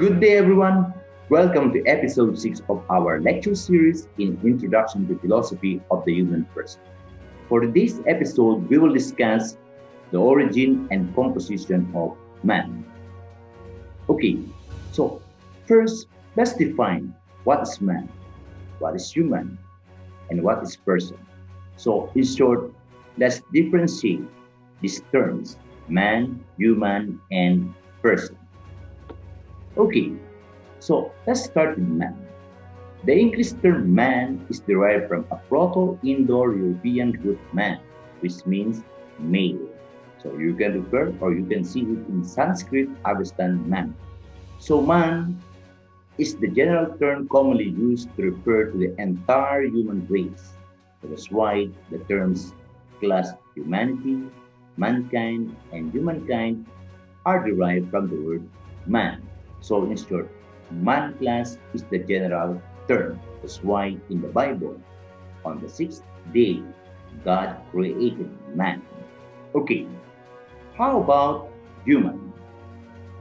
Good day, everyone. Welcome to episode 6 of our lecture series in Introduction to Philosophy of the Human Person. For today's episode, we will discuss the origin and composition of man. Okay, so first, let's define what is man, what is human, and what is person. So, in short, let's differentiate these terms man, human, and person. Okay, so let's start with man. The English term man is derived from a Proto-Indo-European root man, which means male. So you can refer or you can see it in Sanskrit Avestan man. So man is the general term commonly used to refer to the entire human race. So that's why the terms class humanity, mankind, and humankind are derived from the word man. So in short, man class is the general term. That's why in the Bible, on the sixth day, God created man. Okay, how about human?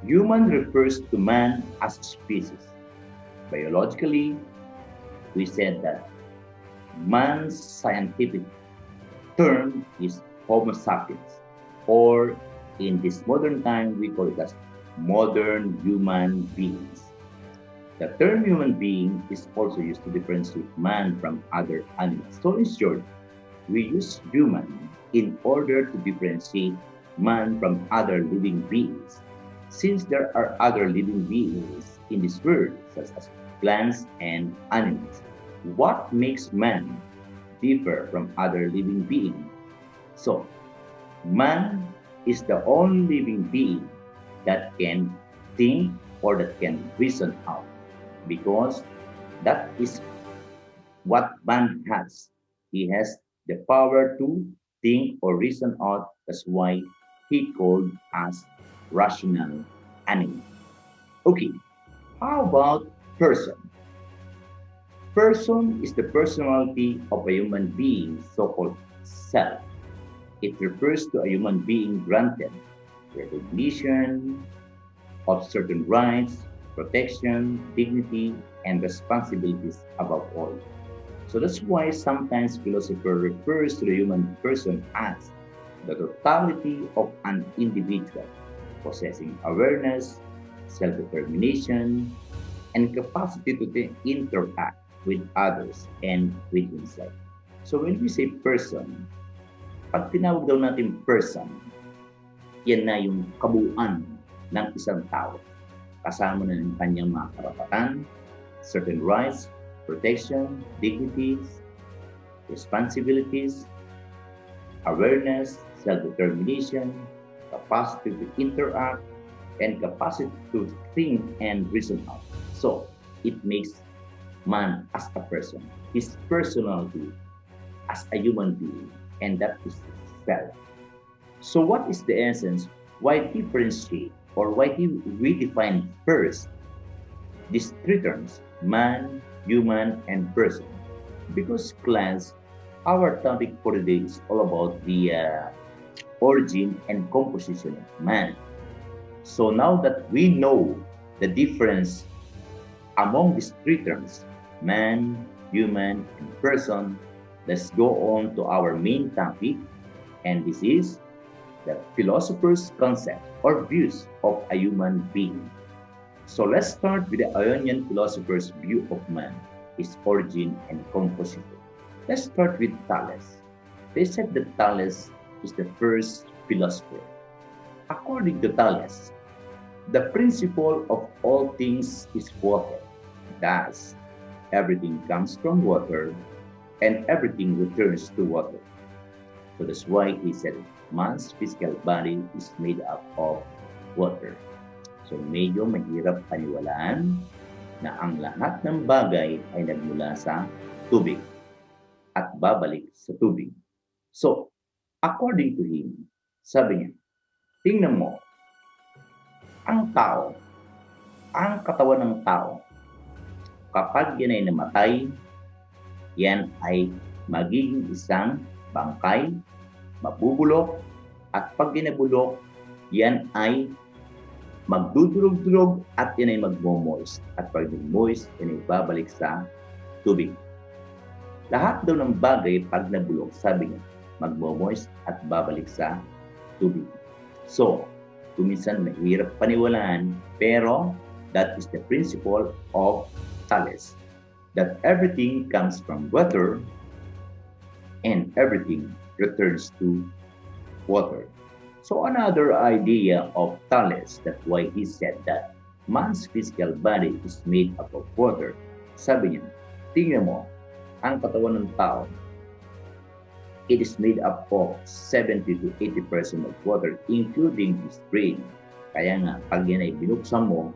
Human refers to man as a species. Biologically, we said that man's scientific term is Homo sapiens, or in this modern time, we call it as modern human beings. The term human being is also used to differentiate man from other animals. So in short, we use human in order to differentiate man from other living beings. Since there are other living beings in this world, such as plants and animals, what makes man differ from other living beings? So, man is the only living being that can think or that can reason out, because that is what man has. He has the power to think or reason out. That's why he called us rational animal. Okay, how about person? Person is the personality of a human being, so-called self. It refers to a human being granted recognition of certain rights, protection, dignity, and responsibilities above all. So that's why sometimes philosopher refers to the human person as the totality of an individual, possessing awareness, self-determination, and capacity to interact with others and with himself. So when we say person, pag tinawag daw natin person, yan na yung kabuuan ng isang tao. Kasama na ng kanyang mga karapatan, certain rights, protection, dignities, responsibilities, awareness, self-determination, capacity to interact, and capacity to think and reason out. So, it makes man as a person, his personality as a human being, and that is self. So what is the essence? Why differentiate or why we define first these three terms, man, human, and person? Because class, our topic for today is all about the origin and composition of man. So now that we know the difference among these three terms, man, human, and person, let's go on to our main topic, and this is the philosopher's concept or views of a human being. So let's start with the Ionian philosophers' view of man, his origin and composition. Let's start with Thales. They said that Thales is the first philosopher. According to Thales, the principle of all things is water. Thus, everything comes from water and everything returns to water. So that's why he said man's physical body is made up of water. So medyo mahirap paniwalaan na ang lahat ng bagay ay nagmula sa tubig at babalik sa tubig. So, according to him, sabi niya, tingnan mo, ang tao, ang katawan ng tao, kapag yan ay namatay, yan ay magiging isang bangkay, mabubulok, at pag ginabulok, yan ay magdudurog-durog at yan ay magmo-moist. At pag moist, yan ay babalik sa tubig. Lahat daw ng bagay pag nabulok, sabi niya, magmo-moist at babalik sa tubig. So, kuminsan mahirap paniwalaan, pero that is the principle of Thales. That everything comes from water and everything returns to water. So another idea of Thales, that's why he said that man's physical body is made up of water. Sabi niya, tingnan mo, ang katawan ng tao, it is made up of 70 to 80% of water, including his brain. Kaya nga, pag yan ay binuksan mo,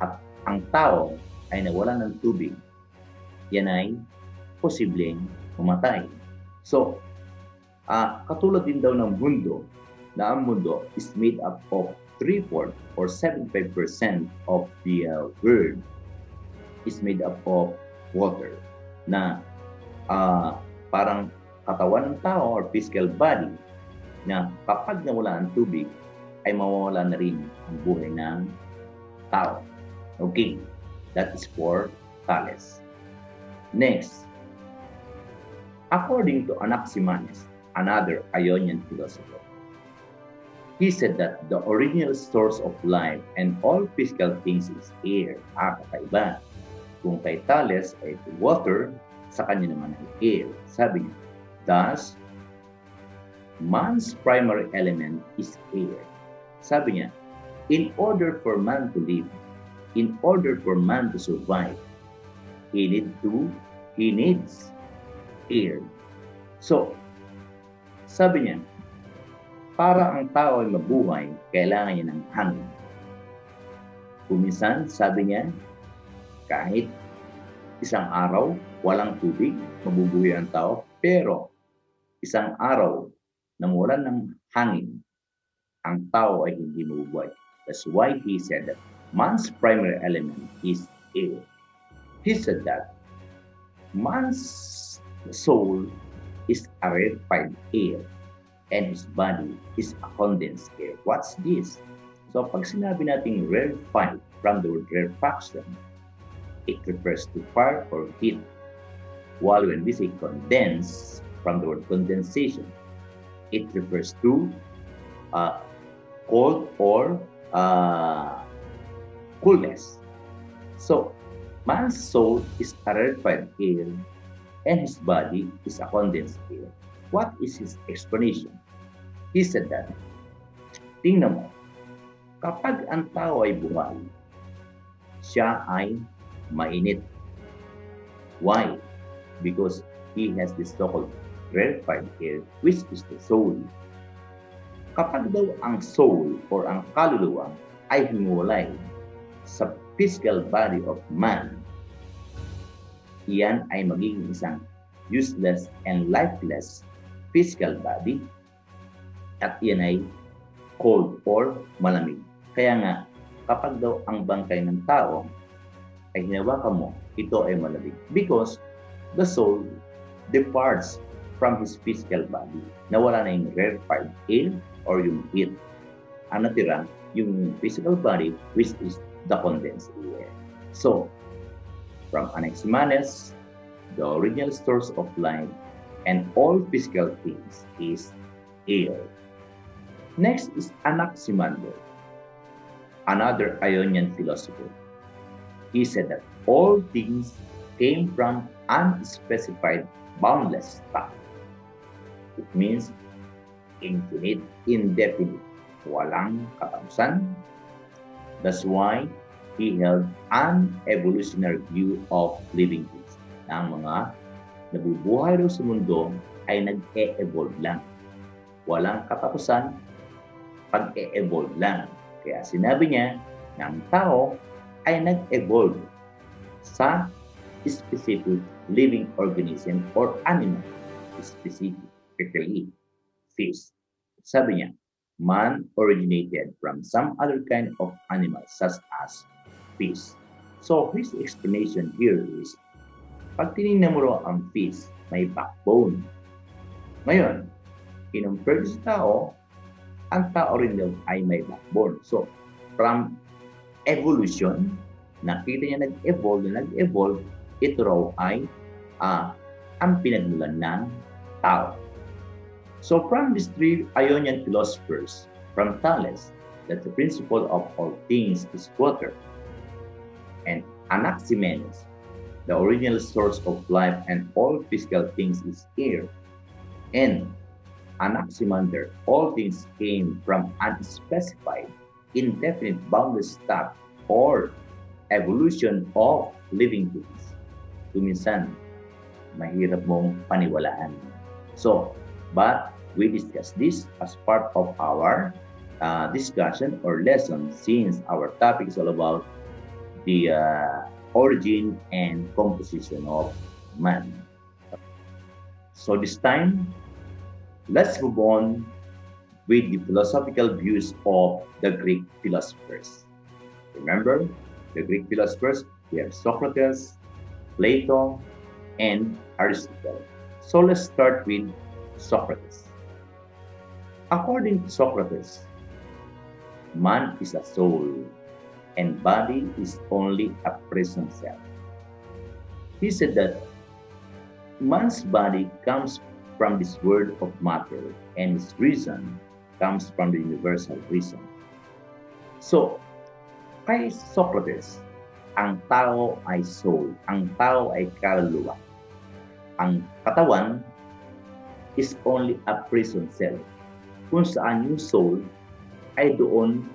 at ang tao ay nawala ng tubig, yan ay posibleng mamatay. So, katulad din daw ng mundo, na ang mundo is made up of 3/4 or 75% of the world is made up of water. Na parang katawan ng tao or physical body na kapag nawala ang tubig, ay mawawala na rin ang buhay ng tao. Okay, that is for Thales. Next, according to Anaximenes, another Ionian philosopher, he said that the original source of life and all physical things is air. Kakaiba. Kung kay Thales ay water, sa kanya naman ay air. Sabi niya, thus, man's primary element is air. Sabi niya, in order for man to live, in order for man to survive, he needs air. So, sabi niya, para ang tao ay mabuhay, kailangan niya ng hangin. Kuminsan, sabi niya, kahit isang araw, walang tubig, mabubuhay ang tao, pero isang araw nang wala ng hangin, ang tao ay hindi mabubuhay. That's why he said that man's primary element is air. He said that man's soul is a rarefied air and his body is a condensed air. What's this? So pag sinabi natin rarefied from the word rarefaction, it refers to fire or heat. While when we say condense from the word condensation, it refers to cold or coolness. So man's soul is a rarefied air and his body is a condensed air. What is his explanation? He said that, tingnan mo, kapag ang tao ay buhay, siya ay mainit. Why? Because he has this so-called rarefied air, which is the soul. Kapag daw ang soul or ang kaluluwa ay hiniwalay sa physical body of man, iyan ay magiging isang useless and lifeless physical body at iyan ay cold or malamig. Kaya nga, kapag daw ang bangkay ng tao ay hinawakan mo, ito ay malamig. Because the soul departs from his physical body. Nawala na yung rarefied air or yung heat. Ang natira, yung physical body, which is the condensed air. So, from Anaximenes, the original source of life and all physical things is air. Next is Anaximander, another Ionian philosopher. He said that all things came from unspecified, boundless stuff. It means infinite, indefinite, walang katapusan. That's why he held an evolutionary view of living things. Na ang mga nabubuhay daw sa mundo ay nag-e-evolve lang. Walang katapusan, pag-e-evolve lang. Kaya sinabi niya na ang tao ay nag-evolve sa specific living organism or animal, specifically fish. Sabi niya, man originated from some other kind of animal such as fish. So his explanation here is, pag tinignan mo ang fish, may backbone. Ngayon, kinumpare sa tao, ang tao rin daw ay may backbone. So, from evolution, nakita niya nag-evolve, ito raw ay ang pinagmulan ng tao. So from these three Ionian philosophers, from Thales, that the principle of all things is water, and Anaximenes, the original source of life and all physical things is air, and Anaximander, all things came from unspecified, indefinite boundless stuff or evolution of living things. Kuminsan, mahirap mong paniwalaan. So, but we discuss this as part of our discussion or lesson, since our topic is all about the origin and composition of man. So this time, let's move on with the philosophical views of the Greek philosophers. Remember, the Greek philosophers, we have Socrates, Plato, and Aristotle. So let's start with Socrates. According to Socrates, man is a soul and body is only a prison cell. He said that man's body comes from this world of matter and his reason comes from the universal reason. So, kay Socrates, ang tao ay soul, ang tao ay kaluluwa. Ang katawan is only a prison cell, kung saan yung soul ay doon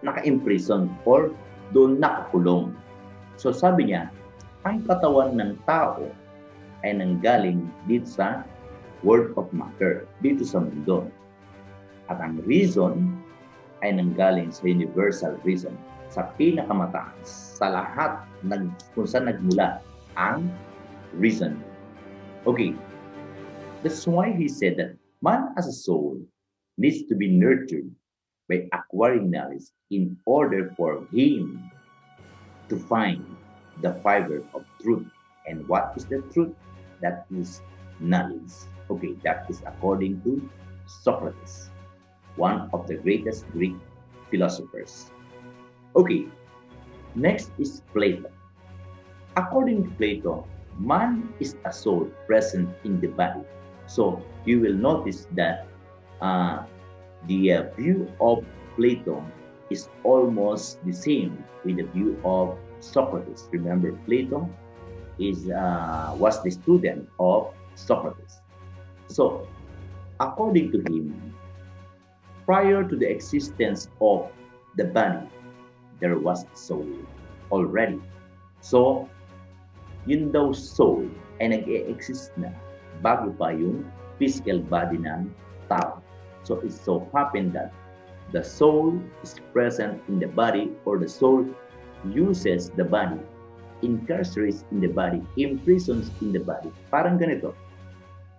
naka-imprison or doon nakakulong. So sabi niya, ang katawan ng tao ay nanggaling dito sa world of matter, dito sa mundo. At ang reason ay nanggaling sa universal reason, sa pinakamataas, sa lahat kung saan nagmula ang reason. Okay, that's why he said that man as a soul needs to be nurtured by acquiring knowledge in order for him to find the fiber of truth. And what is the truth? That is knowledge. Okay, that is according to Socrates, one of the greatest Greek philosophers. Okay, next is Plato. According to Plato, man is a soul present in the body. So you will notice that the view of Plato is almost the same with the view of Socrates. Remember, Plato was the student of Socrates. So, according to him, prior to the existence of the body, there was a soul already. So, yun daw soul ay nag-e-exist na bago pa yung physical body ng tao. So it so happened that the soul is present in the body, or the soul uses the body, incarcerates in the body, imprisons in the body. Parang ganito.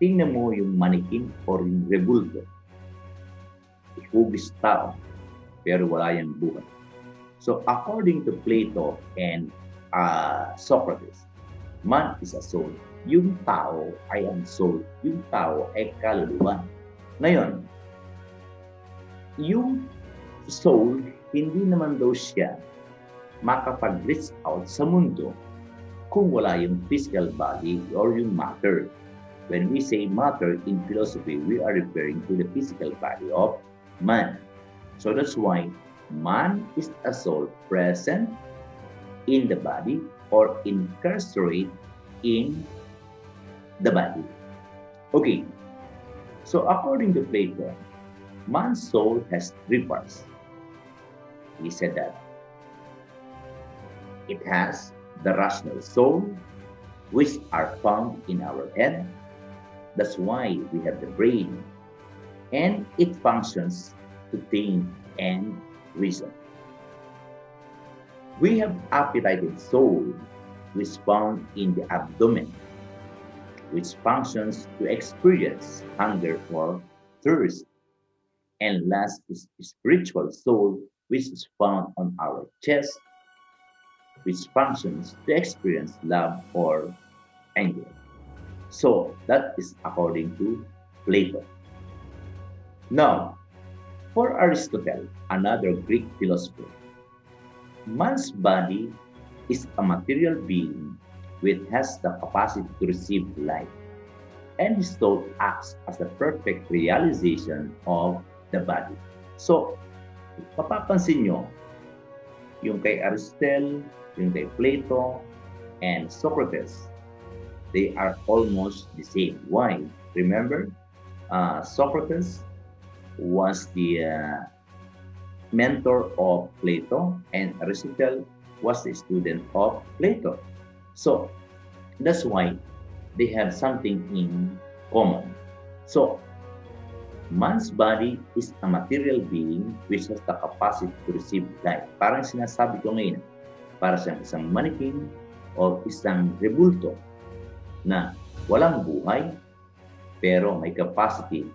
Tingnan mo yung manikin or yung rebulto. Ihugis tao, pero wala yung buhay. So according to Plato and Socrates, man is a soul. Yung tao ay ang soul. Yung tao ay kaluluwa. Ngayon, yung soul, hindi naman daw siya makapag-reach out sa mundo kung wala yung physical body or yung matter. When we say matter in philosophy, we are referring to the physical body of man. So that's why man is a soul present in the body or incarcerate in the body. Okay, so according to Plato, man's soul has three parts. He said that it has the rational soul, which are found in our head. That's why we have the brain. And it functions to think and reason. We have appetited soul, which is found in the abdomen, which functions to experience hunger or thirst. And last is spiritual soul, which is found on our chest, which functions to experience love or anger. So that is according to Plato. Now, For Aristotle, another Greek philosopher, man's body is a material being which has the capacity to receive life, and his soul acts as the perfect realization of the body. So, mapapansin nyo, yung kay Aristotle, yung kay Plato, and Socrates, they are almost the same. Why? Remember, Socrates was the mentor of Plato, and Aristotle was the student of Plato. So that's why they have something in common. So man's body is a material being which has the capacity to receive life. Parang sinasabi ko ngayon, para sa isang manikin o isang rebulto na walang buhay pero may capacity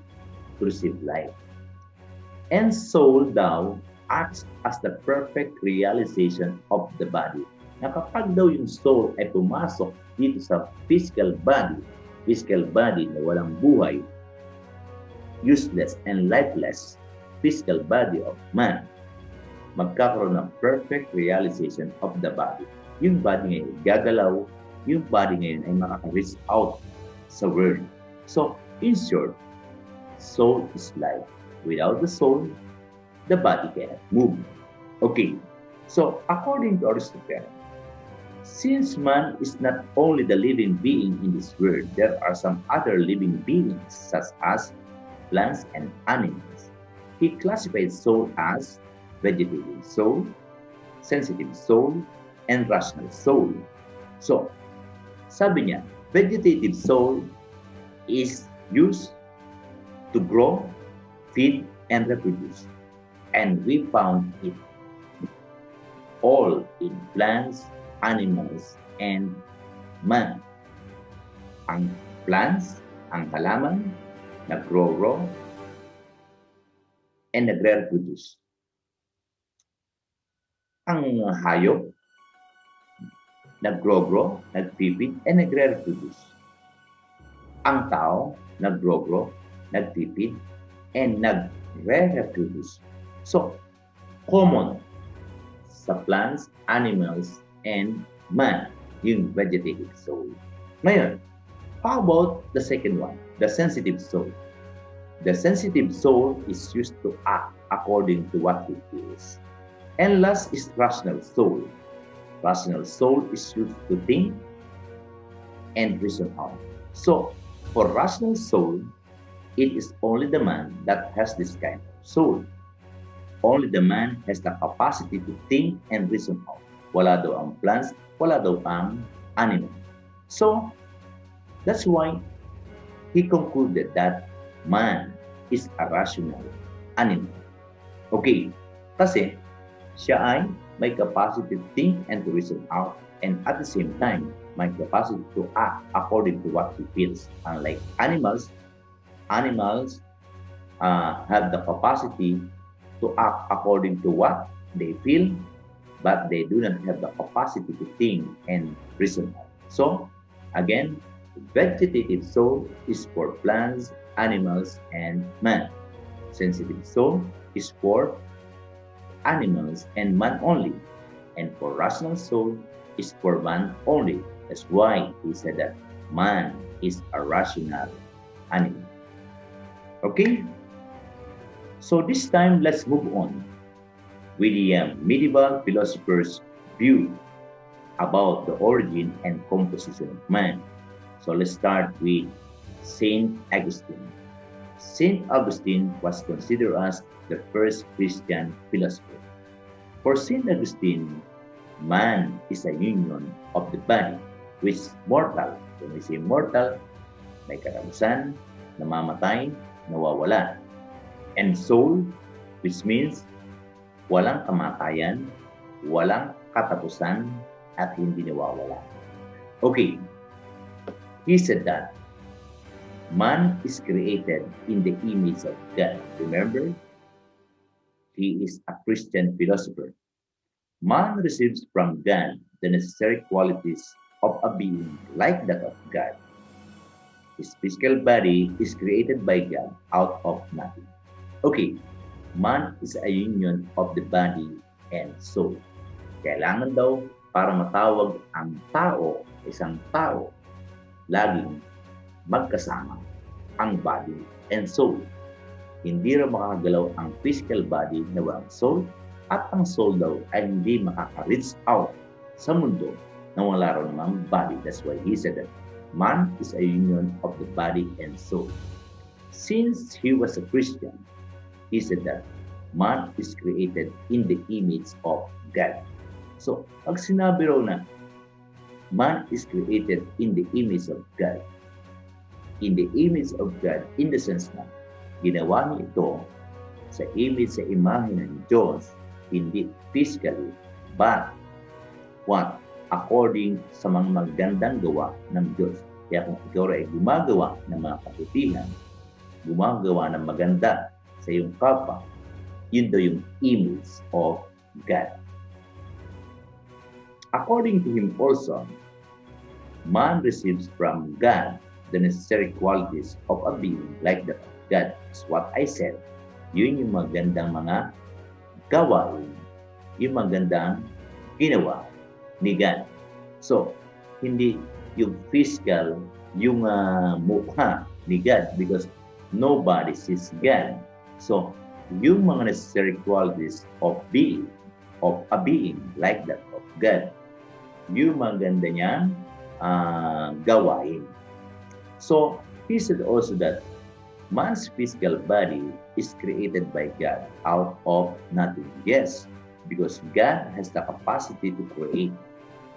to receive life. And soul daw acts as the perfect realization of the body. Na kapag daw yung soul ay pumasok dito sa physical body na walang buhay, useless and lifeless physical body of man, magkakaroon ng perfect realization of the body. Yung body ngayon gagalaw, yung body ngayon ay makaka-reach out sa world. So, in short, soul is life. Without the soul, the body cannot move. Okay, so according to Aristotle, since man is not only the living being in this world, there are some other living beings such as plants and animals. He classifies soul as vegetative soul, sensitive soul, and rational soul. So, sabi niya, vegetative soul is used to grow, feed, and reproduce. And we found it all in plants, animals, and man. Ang plants, ang halaman, nag-grow, and nagre-reproduce. Ang hayop, nag-grow, nag-feed, and nagre-reproduce. Ang tao, nag-grow, nag-feed, and nagre-reproduce. So, common sa plants, animals, and man, yung vegetative soul. Ngayon, how about the second one, the sensitive soul? The sensitive soul is used to act according to what he feels. And last is rational soul. Rational soul is used to think and reason out. So, for rational soul, it is only the man that has this kind of soul. Only the man has the capacity to think and reason out. Wala daw ang plants, wala daw ang animal. So, that's why he concluded that man is a rational animal. Okay, kasi siya ay may capacity to think and to reason out, and at the same time, may capacity to act according to what he feels. Unlike animals have the capacity to act according to what they feel, but they do not have the capacity to think and reason out. So, again, vegetative soul is for plants, animals, and man. Sensitive soul is for animals and man only. And for rational soul is for man only. That's why he said that man is a rational animal. Okay? So this time, let's move on with the medieval philosophers' view about the origin and composition of man. So let's start with Saint Augustine. Saint Augustine was considered as the first Christian philosopher. For Saint Augustine, man is a union of the body, which is mortal. When we say mortal, may karamusan, namamatay, nawawala. And soul, which means walang kamatayan, walang katapusan, at hindi nawawala. Okay, he said that man is created in the image of God. Remember, he is a Christian philosopher. Man receives from God the necessary qualities of a being like that of God. His physical body is created by God out of nothing. Okay, Man is a union of the body and soul. Kailangan daw para matawag ang tao, isang tao, laging magkasama ang body and soul. Hindi raw makakagalaw ang physical body na walang soul at ang soul daw ay hindi makaka-reach out sa mundo na wala raw namang body. That's why he said that man is a union of the body and soul. Since he was a Christian, he said that man is created in the image of God. So, pag sinabi raw na man is created in the image of God, in the image of God, in the sense na ginawa niya ito sa imahe ng Diyos, hindi physically, but what? According sa mga magandang gawa ng Diyos. Kaya kung ikaw ay gumagawa ng mga kabutihan, gumagawa ng maganda sa iyong kapwa, yun daw yung image of God. According to him also, man receives from God the necessary qualities of a being like that of God. That's what I said. Yun yung magandang mga gawain, yung magandang ginawa ni God. So, hindi yung physical, yung mukha ni God because nobody sees God. So, yung mga necessary qualities of a being like that of God, yung maganda niyang gawain. So, he said also that man's physical body is created by God out of nothing. Yes, because God has the capacity to create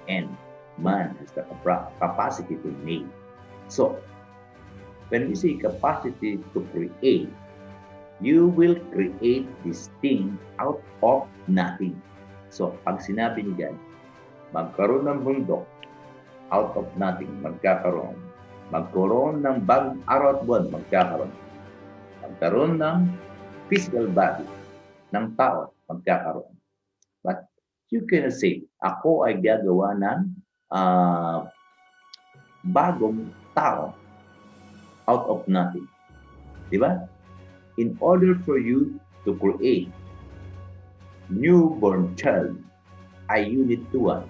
and man has the capacity to make. So, when we say capacity to create, you will create this thing out of nothing. So, pag sinabi ni God, magkaroon ng bundok, out of nothing, magkakaroon. Magkaroon ng bagong araw at buwan, magkakaroon. Magkaroon ng physical body ng tao, magkakaroon. But you cannot say, ako ay gagawa ng bagong tao out of nothing. Di ba? In order for you to create newborn child, ay you need to what?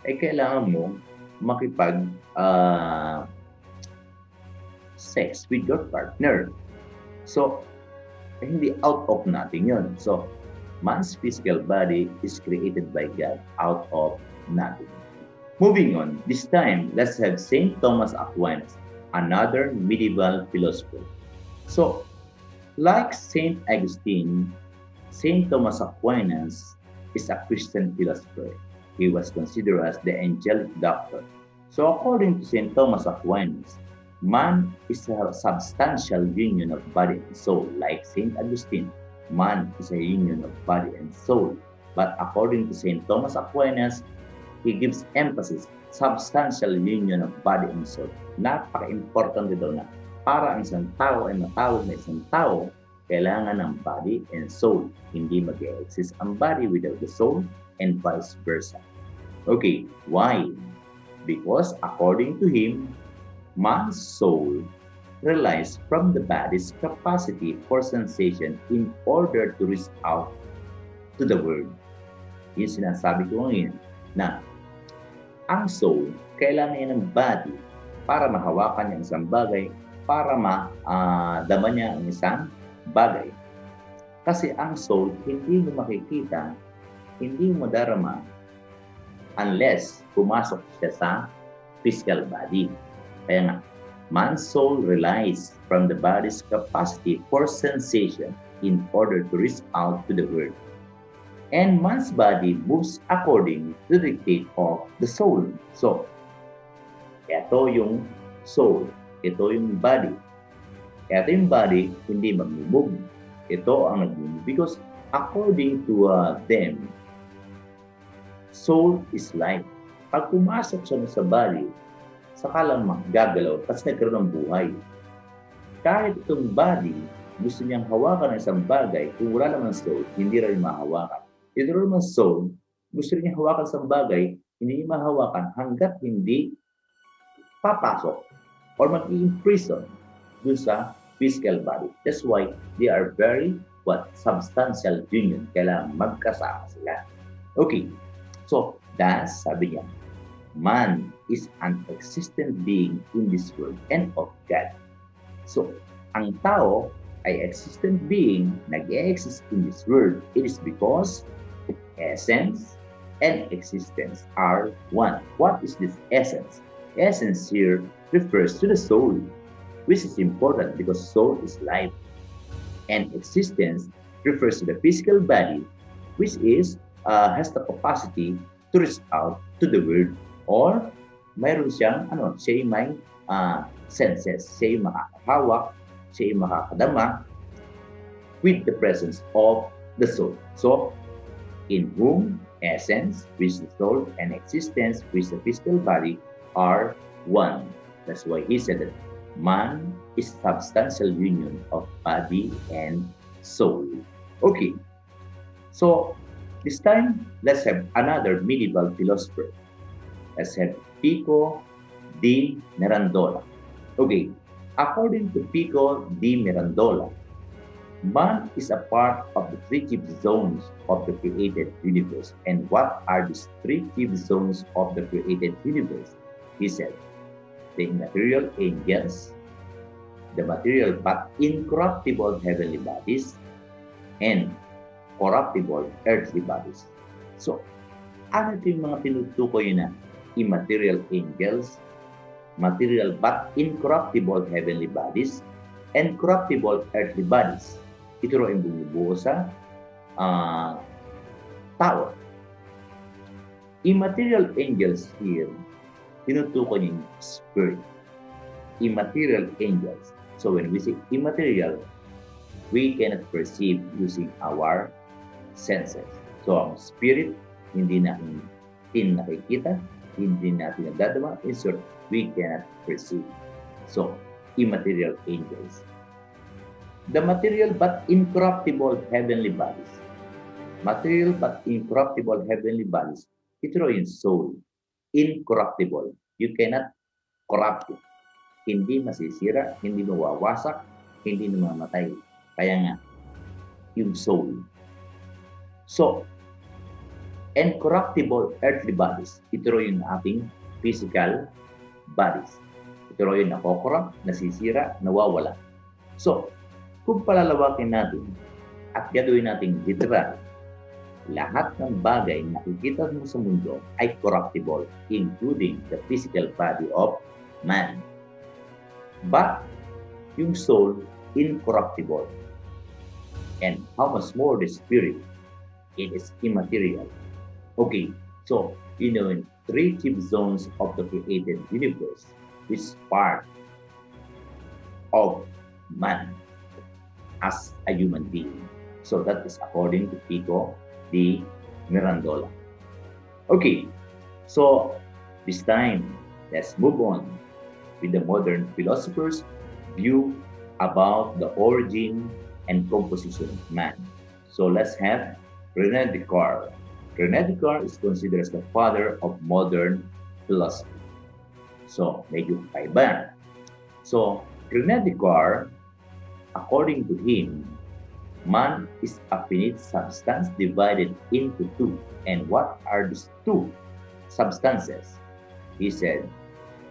Ay kailangan mo makipag sex with your partner. So, hindi out of nothing yun. So, man's physical body is created by God out of nothing. Moving on, this time, let's have St. Thomas Aquinas, another medieval philosopher. So, like St. Augustine, St. Thomas Aquinas is a Christian philosopher. He was considered as the angelic doctor. So, according to St. Thomas Aquinas, man is a substantial union of body and soul. Like St. Augustine, man is a union of body and soul. But according to St. Thomas Aquinas, he gives emphasis, substantial union of body and soul. Napaka-importante daw na para ang isang tao ay matawag na isang tao, kailangan ng body and soul. Hindi mag-exist ang body without the soul and vice versa. Okay, why? Because according to him, man's soul relies from the body's capacity for sensation in order to reach out to the world. Yung sinasabi ko ngayon na ang soul, kailangan niya ng body para mahawakan niya ang isang bagay, para madama niya ang isang bagay. Kasi ang soul, hindi mo makikita, hindi mo madarama unless pumasok siya sa physical body. Kaya nga, man's soul relies from the body's capacity for sensation in order to reach out to the world. And man's body moves according to the dictate of the soul. So, ito yung soul, ito yung body. Ito yung body, hindi mag-move. Ito ang nag-move. Because according to them, soul is life. Pag pumasok siya sa body, saka lang magagalaw kasi nagkaroon ng buhay. Kahit itong body, gusto niyang hawakan ng isang bagay, kung wala naman soul, hindi rin mahawakan. Ito rin naman soul, gusto niya hawakan sa bagay, hindi niya mahawakan hanggat hindi papasok or mag-i-imprison dun sa physical body. That's why they are very what? Substantial union. Kailangan magkasama sila. Okay. So, thus, sabi niya, man is an existent being in this world and of God. So, ang tao ay existent being, nag-e-exist in this world. It is because essence and existence are one. What is this essence? Essence here refers to the soul, which is important because soul is life. And existence refers to the physical body, which is has the capacity to reach out to the world, or mayroon siyang siya may senses, siya makakahawak, siya makakadama with the presence of the soul. So, in whom essence, which is the soul, and existence, which is the physical body, are one. That's why he said that man is substantial union of body and soul. Okay, so this time let's have another medieval philosopher. Let's have Pico di Mirandola. Okay, according to Pico di Mirandola, man is a part of the three chief zones of the created universe. And what are these three chief zones of the created universe? He said, the immaterial angels, the material but incorruptible heavenly bodies, and corruptible earthly bodies. So, ano ito yung mga tinutukoy na immaterial angels, material but incorruptible heavenly bodies, and corruptible earthly bodies? Ito rin yung bumubuo sa tao. Immaterial angels here, tinutukoy yung spirit. Immaterial angels. So when we say immaterial, we cannot perceive using our senses. So ang spirit, hindi natin nakikita, hindi natin nadadama. In short, we cannot perceive. So, immaterial angels. The material but incorruptible heavenly bodies. Material but incorruptible heavenly bodies. Ito yung soul. Incorruptible. You cannot corrupt it. Hindi masisira, hindi mawawasak, hindi namamatay. Kaya nga, yung soul. So, incorruptible earthly bodies. Ito yung ating physical bodies. Ito yung nakokorrupt, nasisira, nawawala. So, kung palalawakin natin at gagawin nating literal, lahat ng bagay na nakikita mo sa mundo ay corruptible, including the physical body of man. But, yung soul, incorruptible. And how much more the spirit? It is immaterial. Okay, so, in three chief zones of the created universe, which is part of man as a human being. So that is according to Pico di Mirandola. Okay, so this time, let's move on with the modern philosophers' view about the origin and composition of man. So let's have René Descartes. René Descartes is considered as the father of modern philosophy. So, medyo kaiba. So, René Descartes, according to him, man is a finite substance divided into two. And what are these two substances? He said,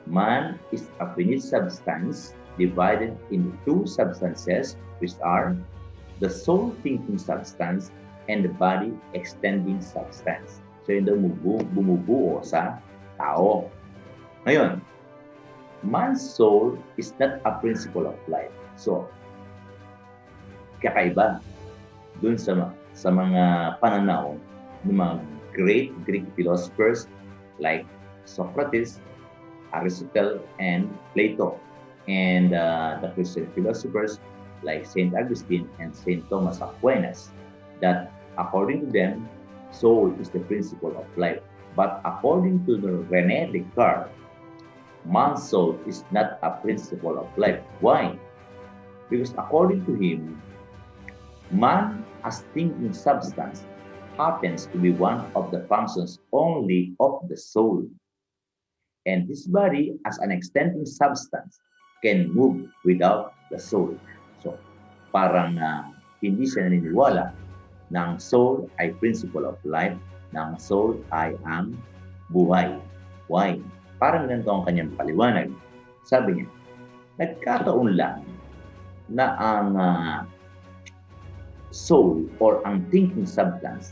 man is a finite substance divided into two substances, which are the soul thinking substance and the body extending substance. So, yun daw bumubuo sa tao. Ngayon, man's soul is not a principle of life. So, kakaiba dun sa mga pananaw ng mga great Greek philosophers like Socrates, Aristotle, and Plato, and the Christian philosophers like Saint Augustine and Saint Thomas Aquinas, that according to them, soul is the principle of life. But according to the René Descartes, man's soul is not a principle of life. Why? Because according to him, man as thinking substance happens to be one of the functions only of the soul. And this body as an extending substance can move without the soul. So, parang hindi siya naniniwala na ang soul ay principle of life, na ang soul ay ang buhay. Why? Parang ganito ang kanyang paliwanag. Sabi niya, nagkataon lang na ang soul or ang thinking substance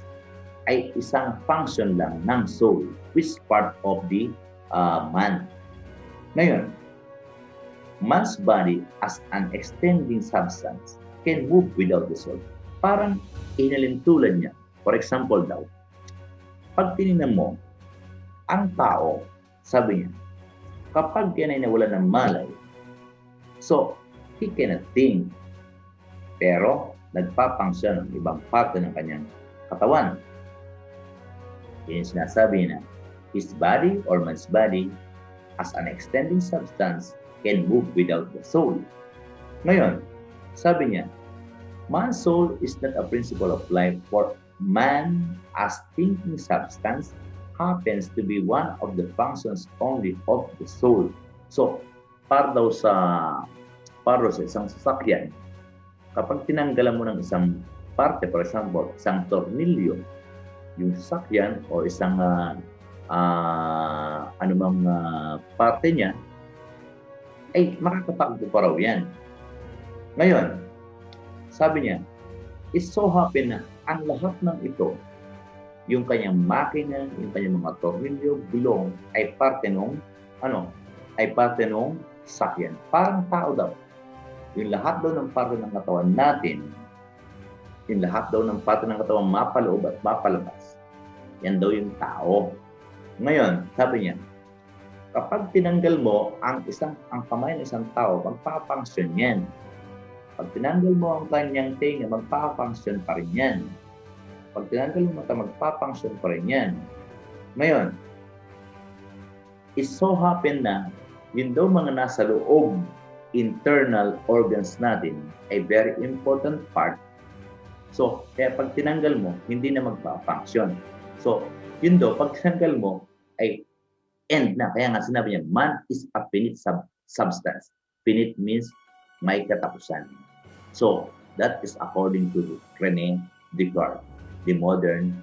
ay isang function lang ng soul, which is part of the man. Ngayon, man's body as an extending substance can move without the soul. Parang inalintulan niya. For example daw, pag tinignan mo, ang tao, sabi niya, kapag yan ay nawala ng malay, so, he cannot think. Pero, nagpapangsyon ang ibang parte ng kanyang katawan. Yan yung sinasabi na, his body or man's body as an extending substance can move without the soul. Ngayon, sabi niya, man's soul is not a principle of life, for man as thinking substance happens to be one of the functions only of the soul. So, para daw sa isang sasakyan, kapag tinanggalan mo ng isang parte, for example, isang tornilyo, yung sasakyan o isang anumang parte niya, ay makakatakbo pa raw yan. Ngayon, sabi niya, it so happen na ang lahat ng ito, yung kanyang makina, yung kanyang mga tornilyo, gulong, ay parte nung sasakyan. Parang tao daw. Yung lahat daw ng parte ng katawan natin, yung lahat daw ng parte ng katawan mapaloob at mapalabas, yan daw yung tao. Ngayon, sabi niya, kapag tinanggal mo ang kamay ng isang tao, magpapangsyon yan. Pag tinanggal mo ang kanyang tenga, magpapangsyon pa rin yan. Pag tinanggal mo mata, magpapangsyon pa rin yan. Ngayon, it so happen na yun daw mga nasa loob, internal organs natin, ay very important part. So, kaya pag tinanggal mo, hindi na magpapangsyon. So, yun daw, pag tinanggal mo, ay end na. Kaya nga sinabi niya, man is a finite substance. Finite means may katapusan. So, that is according to René Descartes, the modern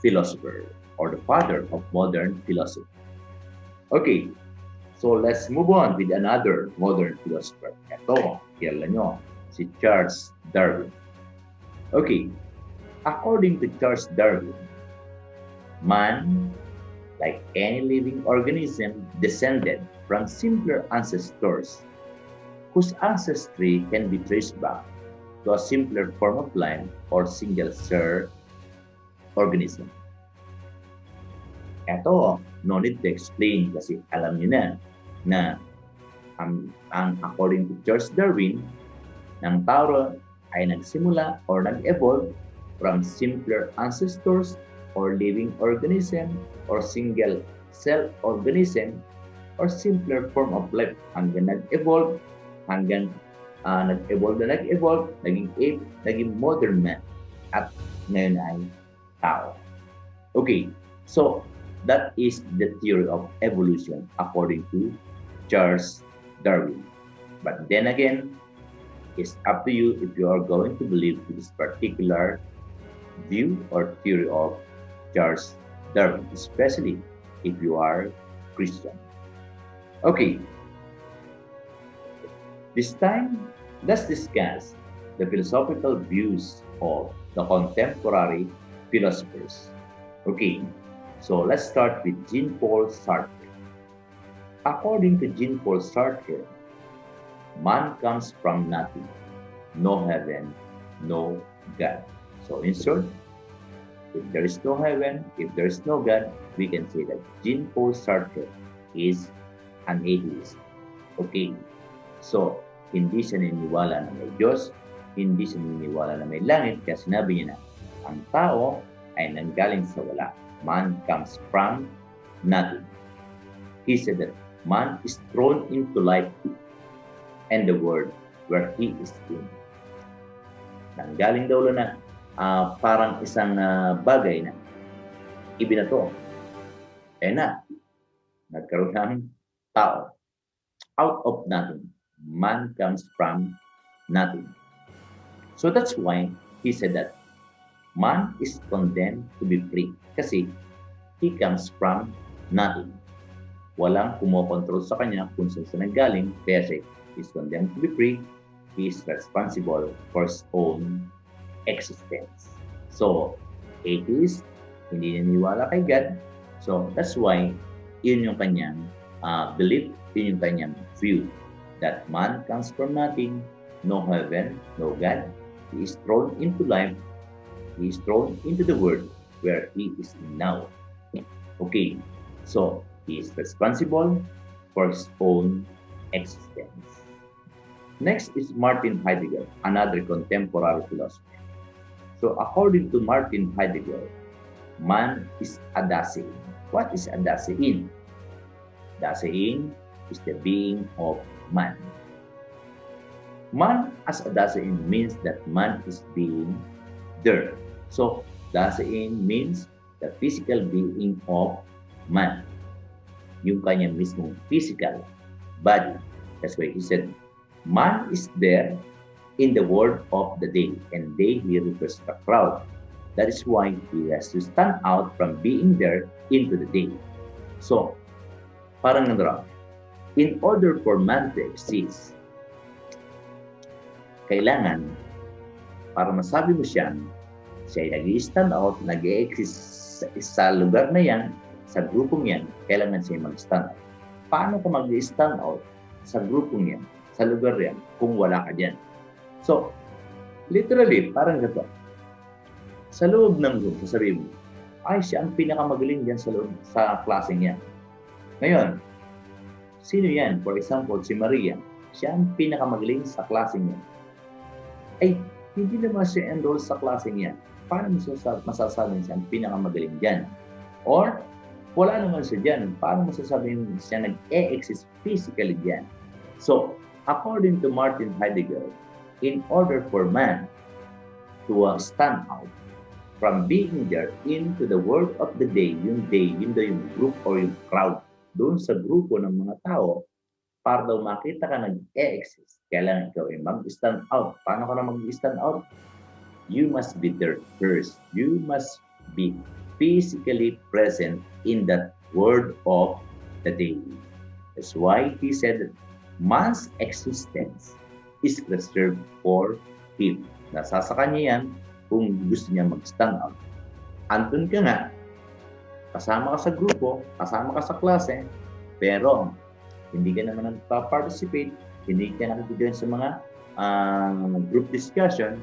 philosopher or the father of modern philosophy. Okay, so let's move on with another modern philosopher. Ito, kilala nyo, si Charles Darwin. Okay, according to Charles Darwin, man, like any living organism, descended from simpler ancestors whose ancestry can be traced back to a simpler form of life or single-cell organism. Ito, no need to explain kasi alam niyo na ang according to Charles Darwin, ng tao ay nagsimula or nag-evolve from simpler ancestors or living organism or single-cell organism or simpler form of life hanggang nag-evolve, naging ape, naging modern man, at ngayon ay tao. Okay, so that is the theory of evolution according to Charles Darwin. But then again, it's up to you if you are going to believe this particular view or theory of Charles Darwin, especially if you are Christian. Okay, this time, let's discuss the philosophical views of the contemporary philosophers. Okay, so let's start with Jean-Paul Sartre. According to Jean-Paul Sartre, man comes from nothing, no heaven, no God. So in short, if there is no heaven, if there is no God, we can say that Jean-Paul Sartre is an atheist. Okay, so hindi siya naniniwala na may Diyos, hindi siya naniniwala na may langit, kaya sinabi niya na ang tao ay nanggaling sa wala. Man comes from nothing. He said that man is thrown into life and the world where he is in. Nanggaling daw na parang isang bagay na ibinato. Eh na, nagkaroon ng tao. Out of nothing. Man comes from nothing. So that's why he said that man is condemned to be free kasi he comes from nothing. Walang kumokontrol sa kanya kung saan siya nanggaling, kaya siya is condemned to be free. He is responsible for his own existence. So, atheist, hindi naniniwala kay God. So, that's why, yun yung kanyang belief, yun yung kanyang view, that man comes from nothing, no heaven, no God. He is thrown into life. He is thrown into the world where he is now. Okay, so he is responsible for his own existence. Next is Martin Heidegger, another contemporary philosopher. So according to Martin Heidegger, man is a Dasein. What is a Dasein? Dasein is the being of man. Man as a Dasein means that man is being there. So Dasein means the physical being of man. Yung kanya mismong physical body. That's why he said, man is there in the word of the day, and they he refers to the crowd. That is why he has to stand out from being there into the day. So, parang nandun, in order for man to exist, kailangan, para masabi mo siya ay nag-i-stand out, nag-i-exist sa lugar na yan, sa grupong yan, kailangan siya mag-stand out. Paano ka mag-i-stand out sa grupong yan, sa lugar yan, kung wala ka dyan? So, literally, parang gato. Sa loob ng group, sasabihin mo, ay, siya ang pinakamagaling dyan sa loob, sa klaseng yan. Ngayon, sino yan? For example, si Maria. Siya ang pinakamagaling sa klaseng yan. Ay, hindi naman siya enroll sa klaseng yan. Paano masasabing siya ang pinakamagaling dyan? Or, wala naman siya dyan. Paano masasabing siya nag-e-exist physically dyan? So, according to Martin Heidegger, in order for man to stand out from being there into the world of the day, yun daw yung group or yung crowd, doon sa grupo ng mga tao, para daw makita ka nag-e-exist, kailangan ikaw ay mag-stand out. Paano ka na mag-stand out? You must be there first. You must be physically present in that world of the day. That's why he said, man's existence is reserved for him. Nasa sa kanya yan kung gusto niya mag-stand out. Andun ka nga, kasama ka sa grupo, kasama ka sa klase, pero hindi ka naman nagpa-participate, hindi ka nakikita sa mga group discussion,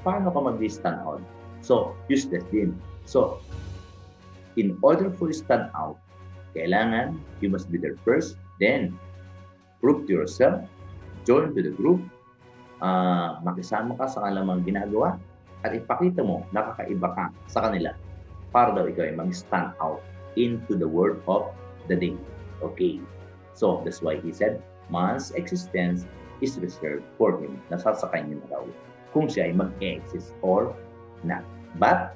paano ka mag-stand out? So, useless din. So, in order for you to stand out, kailangan you must be there first, then prove to yourself, join to the group, makisama ka sa kanilang mga ginagawa, at ipakita mo, nakakaiba ka sa kanila para daw ikaw ay mag-stand out into the world of the day. Okay. So, that's why he said, man's existence is reserved for him. Nasa sa kanya na daw kung siya ay mag-exist or not. But,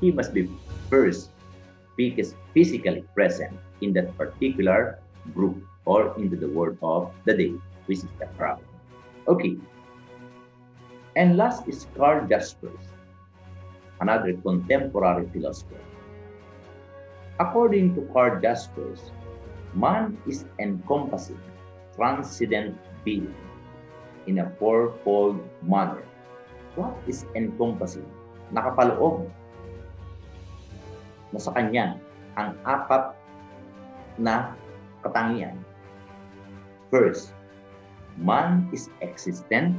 he must be first physically present in that particular group or into the world of the day, which is the crowd. Okay. And last is Karl Jaspers, another contemporary philosopher. According to Karl Jaspers, man is encompassing, transcendent being in a fourfold manner. What is encompassing? Nakapaloob na sa kanya ang apat na katangian. First, man is existent,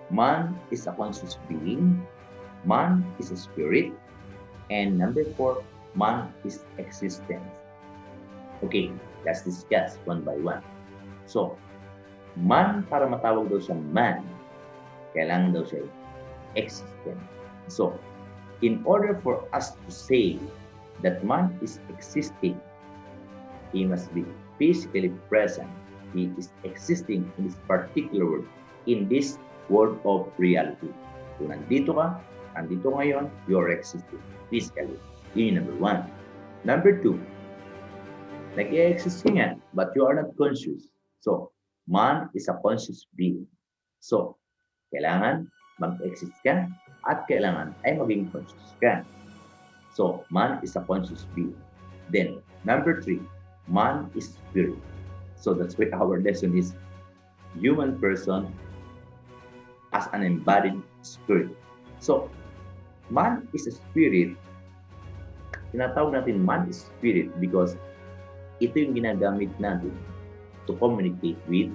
man is a conscious being, man is a spirit, and number 4, man is existence. Okay, let's discuss one by one. So, man, para matawag daw siya man, kailangan daw siya existent. So, in order for us to say that man is existing, he must be physically present. He is existing in this particular world, in this world of reality. Kung nandito ka, nandito ngayon, you're existing physically. Yun yung number 1. Number 2, nag-e-exist ka nga, but you are not conscious. So, man is a conscious being. So, kailangan mag-exist ka at kailangan ay maging conscious ka. So, man is a conscious being. Then, number three, man is spirit. So that's why our lesson is human person as an embodied spirit. So, man is a spirit. Tinatawag natin man is spirit because ito yung ginagamit natin to communicate with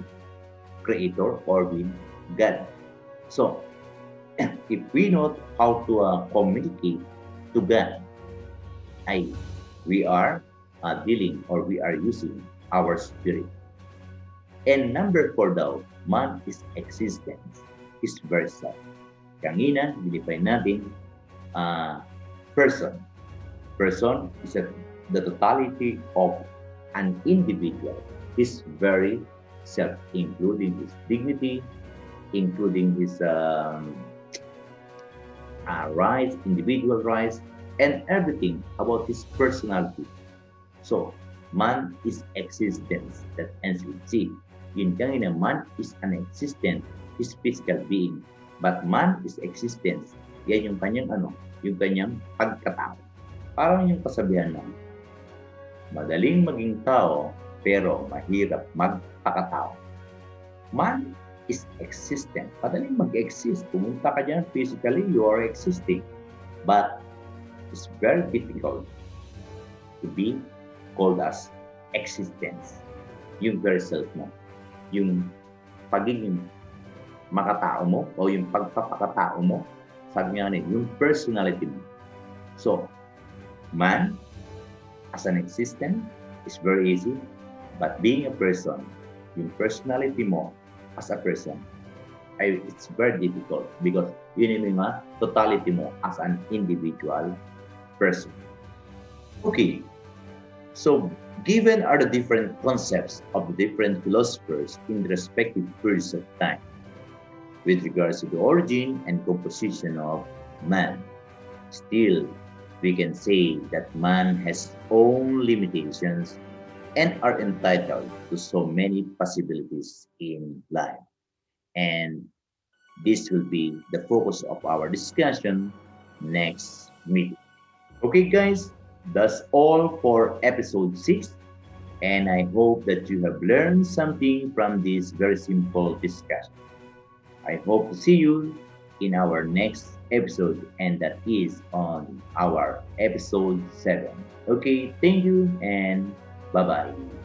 Creator or with God. So, if we know how to communicate to God, I, we are dealing or we are using our spirit. And number four daw, man is existence, is versa. Kanina, dinifine natin, person. Person is the totality of an individual, his very self, including his dignity, including his rights, individual rights, and everything about his personality. So, man is existence that ends with C. Yun kanina, man is an existent, his physical being. But man is existence. Yan yung kanyang yung kanyang pagkatao. Parang yung kasabihan na, madaling maging tao, pero mahirap magpakatao. Man is existent. Madaling mag-exist. Pumunta ka dyan physically, you are existing. But it's very difficult to be called as existence. Yung very self mo. Yung pagiging makatao mo o yung pagpapakatao mo, sabi nga yung personality mo. So, man as an existence is very easy, but being a person, yung personality mo as a person, it's very difficult because yun yung totality mo as an individual person. Okay, so given are the different concepts of the different philosophers in the respective periods of time with regards to the origin and composition of man, still we can say that man has own limitations and are entitled to so many possibilities in life. And this will be the focus of our discussion next meeting. Okay, guys, that's all for episode 6. And I hope that you have learned something from this very simple discussion. I hope to see you in our next episode, and that is on our episode 7. Okay, thank you and bye bye.